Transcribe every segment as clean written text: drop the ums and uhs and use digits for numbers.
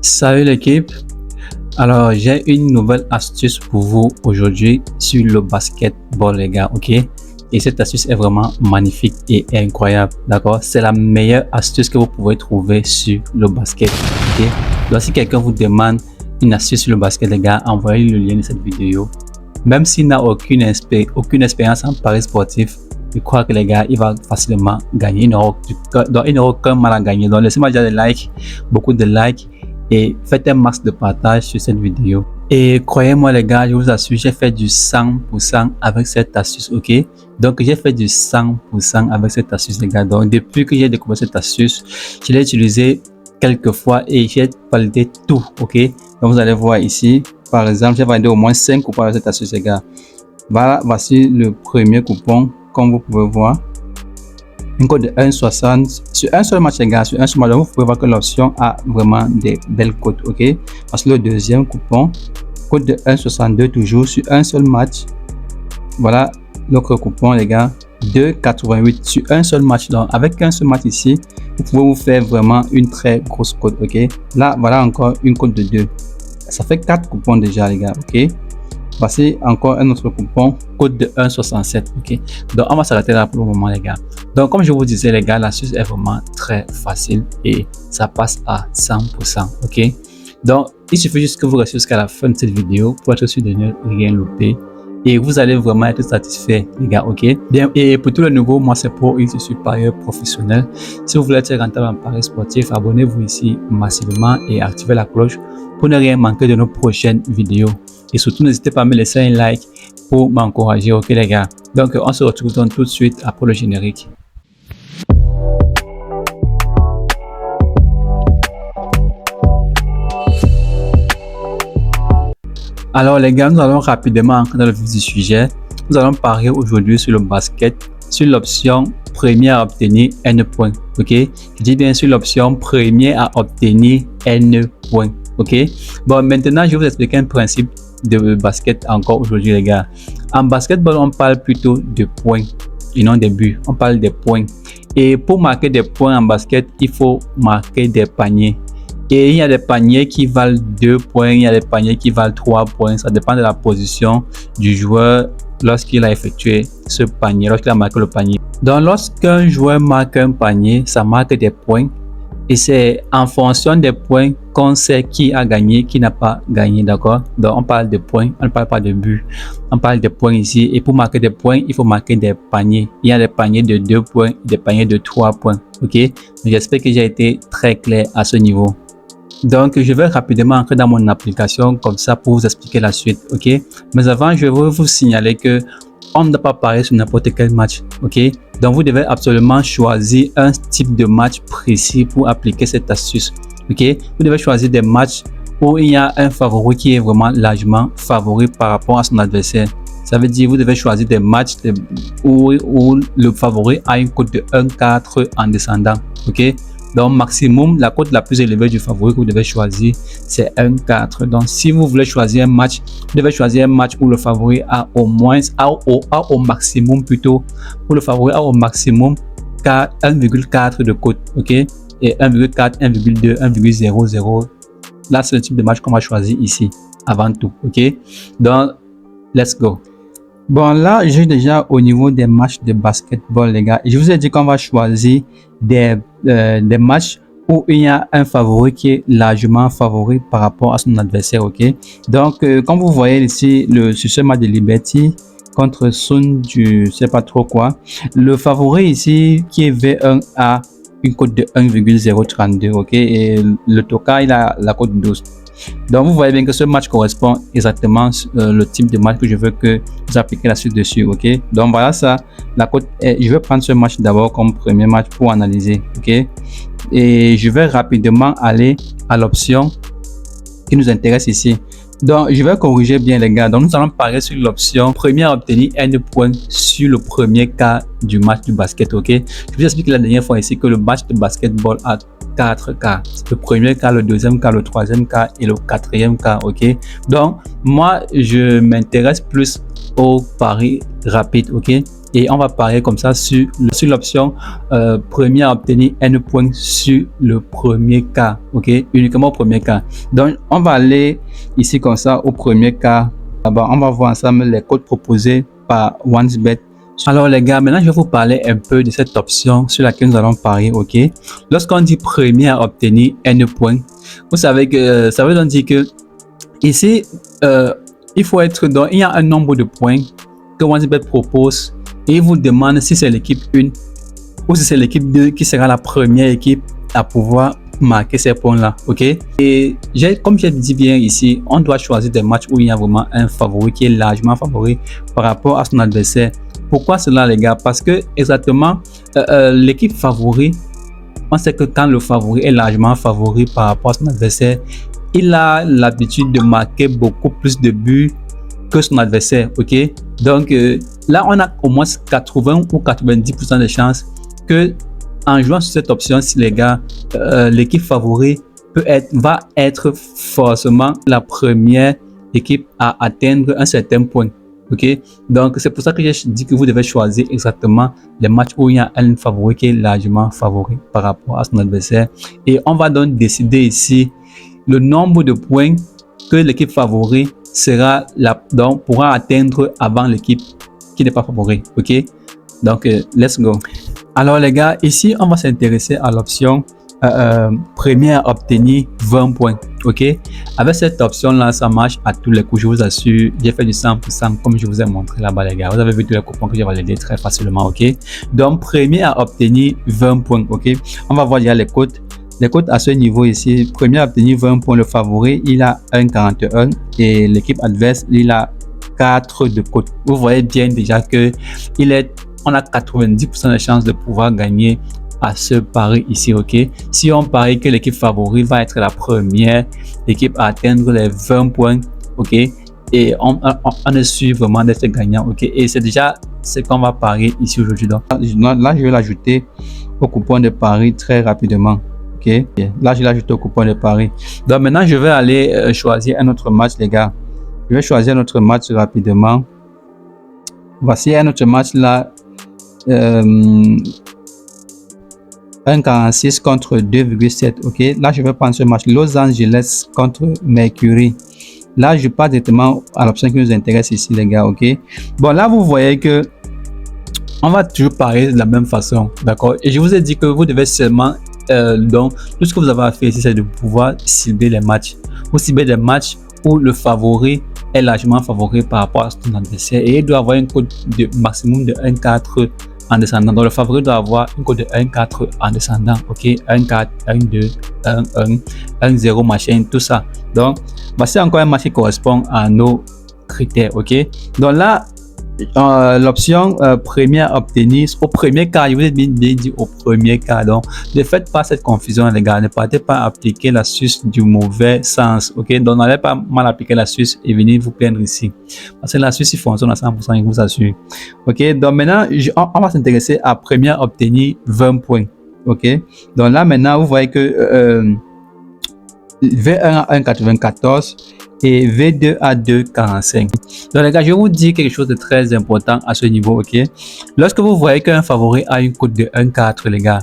Salut l'équipe, alors j'ai une nouvelle astuce pour vous aujourd'hui sur le basketball les gars, ok? Et cette astuce est vraiment magnifique et incroyable, d'accord? C'est la meilleure astuce que vous pouvez trouver sur le basket, ok? Donc si quelqu'un vous demande une astuce sur le basket les gars, envoyez le lien de cette vidéo. Même s'il n'a aucune expérience en paris sportif, je crois que les gars, il va facilement gagner. Il n'aura aucun mal à gagner. Donc laissez-moi déjà des likes, beaucoup de likes. Et faites un max de partage sur cette vidéo. Et croyez-moi les gars, je vous assure, j'ai fait du 100% avec cette astuce, ok? Donc j'ai fait du 100% avec cette astuce les gars. Donc depuis que j'ai découvert cette astuce, je l'ai utilisé quelques fois et j'ai validé tout, ok? Donc vous allez voir ici, par exemple, j'ai validé au moins 5 coupons avec cette astuce les gars. Voilà, voici le premier coupon, comme vous pouvez voir. Une cote de 1,60 sur un seul match les gars, sur un seul match, vous pouvez voir que l'option a vraiment des belles cotes, ok? Parce que le deuxième coupon, cote de 1,62 toujours sur un seul match. Voilà l'autre coupon les gars, 2,88 sur un seul match. Donc avec un seul match ici, vous pouvez vous faire vraiment une très grosse cote, ok? Là voilà encore une cote de 2, ça fait 4 coupons déjà les gars, ok? Voici encore un autre coupon, code de 1,67, ok? Donc on va s'arrêter là pour le moment les gars. Donc comme je vous disais les gars, l'astuce est vraiment très facile et ça passe à 100%, ok? Donc il suffit juste que vous restiez jusqu'à la fin de cette vidéo pour être sûr de ne rien louper et vous allez vraiment être satisfait les gars, ok? Bien, et pour tous les nouveaux, moi c'est pour je suis parieur professionnel. Si vous voulez être rentable en paris sportif, abonnez-vous ici massivement et activez la cloche pour ne rien manquer de nos prochaines vidéos. Et surtout, n'hésitez pas à me laisser un like pour m'encourager, ok les gars? Donc, on se retrouve donc tout de suite après le générique. Alors les gars, nous allons rapidement entrer dans le vif du sujet. Nous allons parier aujourd'hui sur le basket, sur l'option premier à obtenir N points, ok? Je dis bien sur l'option premier à obtenir N points, ok? Bon, maintenant, je vais vous expliquer un principe de basket encore aujourd'hui les gars. En basketball, on parle plutôt de points et non des buts. On parle des points. Et pour marquer des points en basket, il faut marquer des paniers. Et il y a des paniers qui valent 2 points, il y a des paniers qui valent 3 points. Ça dépend de la position du joueur lorsqu'il a effectué ce panier, lorsqu'il a marqué le panier. Donc lorsqu'un joueur marque un panier, ça marque des points. Et c'est en fonction des points qu'on sait qui a gagné, qui n'a pas gagné, d'accord? Donc on parle de points, on ne parle pas de but. On parle de points ici. Et pour marquer des points, il faut marquer des paniers. Il y a des paniers de 2 points, des paniers de 3 points, ok? J'espère que j'ai été très clair à ce niveau. Donc je vais rapidement entrer dans mon application comme ça pour vous expliquer la suite, ok? Mais avant, je vais vous signaler que on ne doit pas parier sur n'importe quel match, ok? Donc vous devez absolument choisir un type de match précis pour appliquer cette astuce, ok? Vous devez choisir des matchs où il y a un favori qui est vraiment largement favori par rapport à son adversaire. Ça veut dire vous devez choisir des matchs où le favori a une cote de 1,4 en descendant, ok? Donc maximum, la cote la plus élevée du favori que vous devez choisir, c'est 1,4. Donc si vous voulez choisir un match, vous devez choisir un match où le favori a au moins, au maximum plutôt, où le favori a au maximum 1,4 de cote, ok? Et 1,4, 1,2, 1,00. Là, c'est le type de match qu'on va choisir ici, avant tout, ok? Donc, let's go. Bon, là, j'ai déjà au niveau des matchs de basketball, les gars. Je vous ai dit qu'on va choisir des matchs où il y a un favori qui est largement favori par rapport à son adversaire, ok? Donc, comme vous voyez ici, sur ce match de Liberty contre Sun, je sais pas trop quoi, le favori ici qui est V1 a une cote de 1,032, ok? Et le Toka, il a la cote de 12. Donc vous voyez bien que ce match correspond exactement le type de match que je veux que vous appliquez la suite dessus, ok? Donc voilà ça, la cote est, je vais prendre ce match d'abord comme premier match pour analyser, ok? Et je vais rapidement aller à l'option qui nous intéresse ici. Donc je vais corriger bien les gars. Donc nous allons parier sur l'option premier à obtenir N points sur le premier quart du match du basket, ok? Je vous explique la dernière fois ici que le match de basketball a 4 quarts. Le premier quart, le deuxième quart, le troisième quart et le quatrième quart, ok? Donc moi je m'intéresse plus au pari rapide, ok? et on va parier comme ça sur l'option premier à obtenir N points sur le premier cas, ok, uniquement au premier cas. Donc on va aller ici comme ça au premier cas. D'abord on va voir ensemble les codes proposés par OnesBet. Alors les gars, maintenant je vais vous parler un peu de cette option sur laquelle nous allons parier, ok. Lorsqu'on dit premier à obtenir N points, vous savez que ça veut donc dire que ici il faut être dans, il y a un nombre de points que OnesBet propose et il vous demande si c'est l'équipe 1 ou si c'est l'équipe 2 qui sera la première équipe à pouvoir marquer ces points là, ok. Et comme j'ai dit bien ici, on doit choisir des matchs où il y a vraiment un favori qui est largement favori par rapport à son adversaire. Pourquoi cela les gars? Parce que exactement l'équipe favori, on sait que quand le favori est largement favori par rapport à son adversaire, il a l'habitude de marquer beaucoup plus de buts que son adversaire, ok. Donc là on a au moins 80 ou 90% de chances que en jouant sur cette option, si les gars, l'équipe favori va être forcément la première équipe à atteindre un certain point, ok. Donc c'est pour ça que j'ai dit que vous devez choisir exactement les matchs où il y a un favori qui est largement favori par rapport à son adversaire, et on va donc décider ici le nombre de points que l'équipe favori pourra atteindre avant l'équipe qui n'est pas favori, ok. Donc let's go. Alors les gars, ici on va s'intéresser à l'option première à obtenir 20 points, ok. Avec cette option là, ça marche à tous les coups, je vous assure. J'ai fait du 100% comme je vous ai montré là-bas les gars, vous avez vu tous les coupons que j'ai validés très facilement, ok. Donc premier à obtenir 20 points, ok. On va voir déjà les codes à ce niveau ici. Premier à obtenir 20 points, le favori il a 1,41 et l'équipe adverse il a 4 de cote. Vous voyez bien déjà que on a 90% de chances de pouvoir gagner à ce pari ici, ok. Si on parie que l'équipe favori va être la première équipe à atteindre les 20 points, ok, et on est sûr vraiment d'être gagnant, ok. Et c'est déjà ce qu'on va parier ici aujourd'hui. Donc là je vais l'ajouter au coupon de pari très rapidement, ok. Là je l'ai ajouté au coupon de pari. Donc maintenant je vais aller choisir un autre match les gars. Je vais choisir un autre match rapidement. Voici un autre match là. 1,46 contre 2,7, ok. Là je vais prendre ce match, Los Angeles contre Mercury. Là je passe directement à l'option qui nous intéresse ici les gars, ok. Bon là vous voyez que on va toujours parier de la même façon, d'accord. Et je vous ai dit que vous devez seulement donc tout ce que vous avez à faire ici, c'est de pouvoir cibler les matchs. Vous ciblez des matchs où le favori est largement favori par rapport à son adversaire et il doit avoir une cote de maximum de 1,4 en descendant. Donc le favori doit avoir une cote de 1,4 en descendant, ok. 1,4, 1,2, 1,1, 1,0 machin, tout ça. Donc voici encore un match qui correspond à nos critères, ok. Donc là l'option première à obtenir au premier cas, je vous ai bien dit au premier cas. Donc ne faites pas cette confusion les gars, ne partez pas appliquer l'astuce du mauvais sens, ok. Donc n'allez pas mal appliquer l'astuce et venir vous plaindre ici, parce que l'astuce il fonctionne à 100%, je vous assure, ok. Donc maintenant on va s'intéresser à première à obtenir 20 points, ok. Donc là maintenant vous voyez que V1 à 1,94 et V2 à 2,45. Donc les gars, je vais vous dire quelque chose de très important à ce niveau, ok. Lorsque vous voyez qu'un favori a une cote de 1,4 les gars,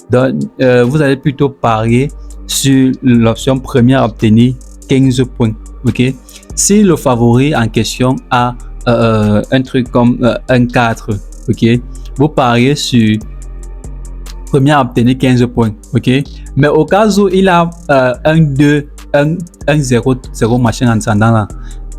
donc vous allez plutôt parier sur l'option première à obtenir 15 points, ok. Si le favori en question a un truc comme 1,4, ok, vous pariez sur premier à obtenir 15 points, ok. Mais au cas où il a 1, 2, 1, 0, 0 machin en descendant là,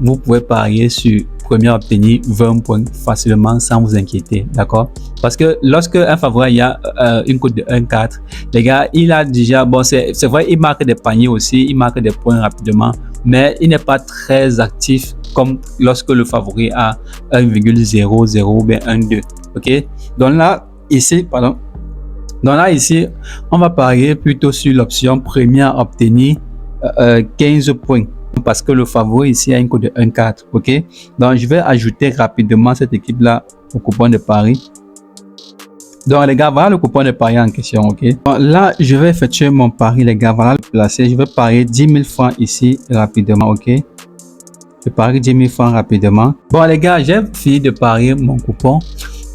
vous pouvez parier sur premier à obtenir 20 points facilement sans vous inquiéter, d'accord. Parce que lorsque un favori a une cote de 1,4, les gars, il a déjà, bon c'est vrai, il marque des paniers aussi, il marque des points rapidement, mais il n'est pas très actif comme lorsque le favori a 1,00 ou bien 1,2, ok. Donc là ici, pardon. Donc là ici, on va parier plutôt sur l'option première à obtenir 15 points parce que le favori ici a une cote de 1,4, ok. Donc je vais ajouter rapidement cette équipe là au coupon de pari. Donc les gars, voilà le coupon de pari en question, ok. Donc, là je vais effectuer mon pari les gars, voilà le placé. Je vais parier 10 000 francs ici rapidement, ok. Je parie 10 000 francs rapidement. Bon les gars, j'ai fini de parier mon coupon.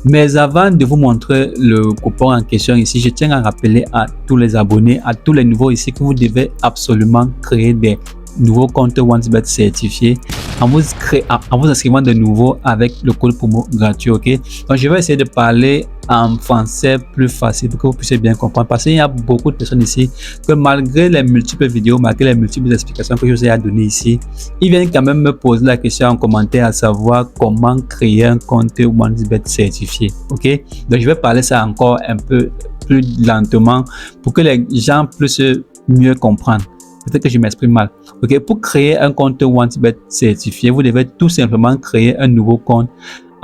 Mais avant de vous montrer le coupon en question ici, je tiens à rappeler à tous les abonnés, à tous les nouveaux ici, que vous devez absolument créer des nouveaux comptes OneXBet certifiés en vous inscrivant de nouveau avec le code promo gratuit. Ok, donc je vais essayer de parler en français plus facile pour que vous puissiez bien comprendre, parce qu'il y a beaucoup de personnes ici que malgré les multiples vidéos, malgré les multiples explications que je vous ai données ici, ils viennent quand même me poser la question en commentaire, à savoir comment créer un compte OneXBet certifié. Ok, donc je vais parler ça encore un peu plus lentement pour que les gens puissent mieux comprendre. Peut-être que je m'exprime mal. Ok, pour créer un compte OneXBet certifié, vous devez tout simplement créer un nouveau compte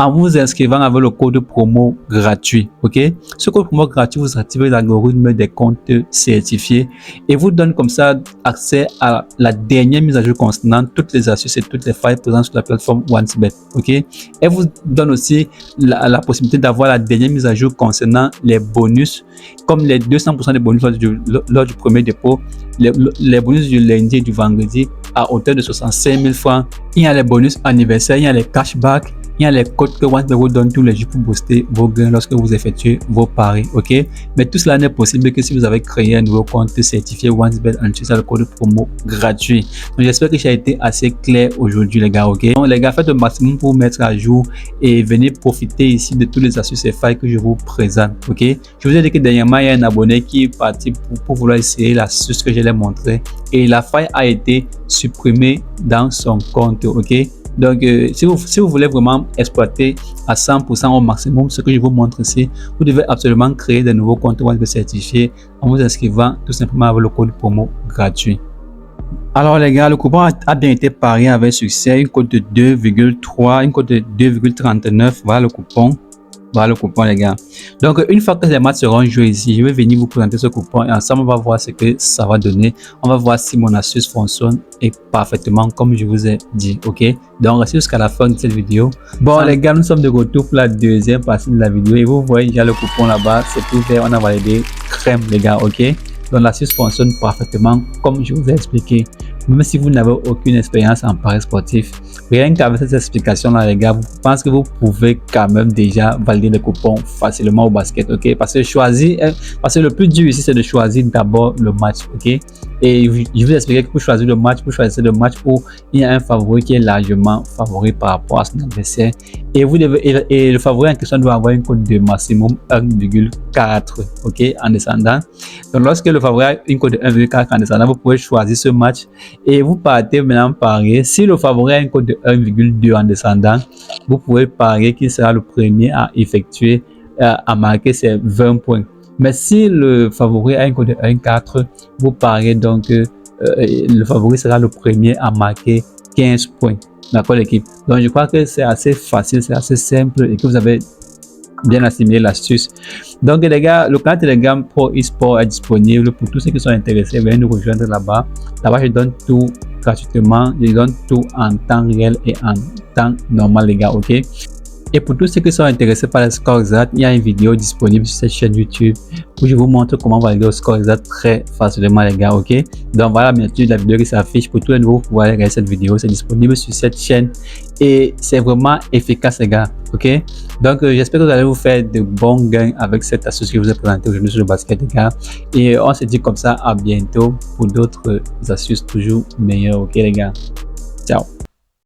en vous inscrivant avec le code promo gratuit. Ok, ce code promo gratuit vous active l'algorithme des comptes certifiés et vous donne comme ça accès à la dernière mise à jour concernant toutes les astuces et toutes les failles présentes sur la plateforme OneXBet. Ok, et vous donne aussi la possibilité d'avoir la dernière mise à jour concernant les bonus, comme les 200% des bonus lors du premier dépôt, les bonus du lundi et du vendredi à hauteur de 65 000 francs. Il y a les bonus anniversaires, il y a les cashbacks, il y a les codes que OneXBet vous donne tous les jours pour booster vos gains lorsque vous effectuez vos paris. Ok, mais tout cela n'est possible que si vous avez créé un nouveau compte certifié OneXBet en utilisant le code promo gratuit. Donc j'espère que j'ai été assez clair aujourd'hui les gars. Ok, donc les gars, faites le maximum pour vous mettre à jour et venez profiter ici de tous les astuces et failles que je vous présente. Ok, je vous ai dit que dernièrement il y a un abonné qui est parti pour vouloir essayer l'astuce que je l'ai montré et la faille a été supprimée dans son compte. Ok, donc si vous voulez vraiment exploiter à 100% au maximum ce que je vous montre ici, vous devez absolument créer de nouveaux comptes OneXBet certifiés en vous inscrivant tout simplement avec le code promo gratuit. Alors les gars, le coupon a bien été parié avec succès, une cote de 2,3, une cote de 2,39, voilà le coupon. Voilà le coupon les gars. Donc une fois que les matchs seront joués ici, je vais venir vous présenter ce coupon et ensemble on va voir ce que ça va donner. On va voir si mon astuce fonctionne et parfaitement comme je vous ai dit. Ok, donc restez jusqu'à la fin de cette vidéo. Bon les gars, nous sommes de retour pour la deuxième partie de la vidéo et vous voyez déjà le coupon là-bas, c'est tout fait, on a validé crème les gars. Ok, donc l'astuce fonctionne parfaitement comme je vous ai expliqué. Même si vous n'avez aucune expérience en paris sportif, rien qu'avec cette explication là les gars, je pense que vous pouvez quand même déjà valider le coupon facilement au basket. Ok, parce que le plus dur ici c'est de choisir d'abord le match. Ok, et je vous expliquer que pour choisir le match où il y a un favori qui est largement favori par rapport à son adversaire et le favori en question doit avoir une cote de maximum 1,4. ok, en descendant. Donc lorsque le favori a une cote de 1,4 en descendant, vous pouvez choisir ce match et vous partez maintenant parier. Si le favori a une cote de 1,2 en descendant, vous pouvez parier qu'il sera le premier à effectuer, à marquer ses 20 points. Mais si le favori a une cote de 1,4, vous pariez donc le favori sera le premier à marquer 15 points. D'accord l'équipe? Donc je crois que c'est assez facile, c'est assez simple et que vous avez bien assimilé l'astuce. Donc les gars, le canal Telegram Pro eSport est disponible pour tous ceux qui sont intéressés. Venez nous rejoindre là-bas. Là-bas, je donne tout gratuitement. Je donne tout en temps réel et en temps normal les gars. Ok. Et pour tous ceux qui sont intéressés par le score exact, il y a une vidéo disponible sur cette chaîne YouTube où je vous montre comment valider le score exact très facilement les gars. Ok, donc voilà bien sûr la vidéo qui s'affiche pour tous les nouveaux pour pouvoir regarder cette vidéo. C'est disponible sur cette chaîne et c'est vraiment efficace les gars. Ok, donc j'espère que vous allez vous faire de bons gains avec cette astuce que je vous ai présentée aujourd'hui sur le basket les gars. Et on se dit comme ça à bientôt pour d'autres astuces toujours meilleures. Ok les gars, ciao.